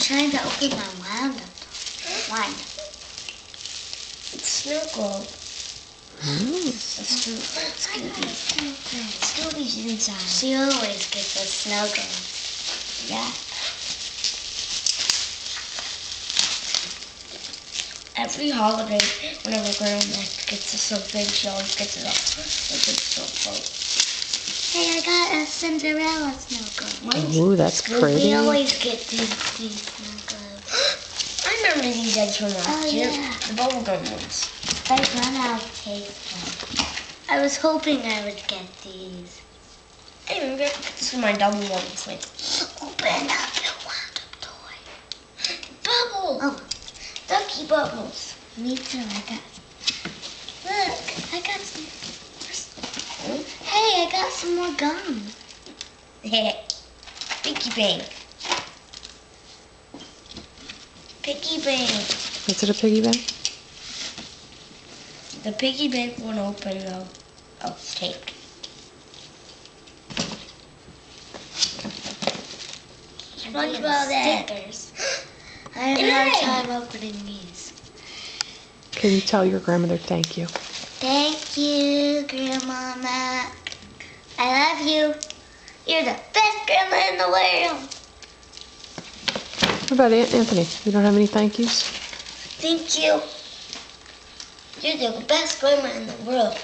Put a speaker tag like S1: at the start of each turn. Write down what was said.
S1: trying to open my wand.
S2: It's snow globe. Scooby's inside.
S1: She always gets a snow globe.
S2: Yeah. Every holiday, whenever Grandma gets us something, she always gets it up. Like a snow globe.
S1: Hey, I got a Cinderella snow globe.
S3: Ooh, that's pretty.
S1: We always get these snow globes.
S2: I remember these eggs from last year.
S1: Yeah.
S2: The bubblegum ones.
S1: I've run out of taste them. I was hoping I would get these.
S2: Hey, maybe I can put this in my double ones. Wait.
S1: Open up your wand toy.
S2: Bubbles!
S1: Oh,
S2: Ducky bubbles.
S1: me too. Look, I got some. Hey, I got some more gum.
S2: Piggy bank. Piggy bank.
S3: Is it a piggy bank?
S2: The piggy bank won't open though. Oh, it's taped. SpongeBob
S1: stickers. I have a hard time opening these.
S3: Can you tell your grandmother thank you?
S1: Thank you, Grandma Mac. I love you. You're the best grandma in the world.
S3: What about Aunt Anthony? You don't have any thank yous?
S2: Thank you. You're the best grandma in the world.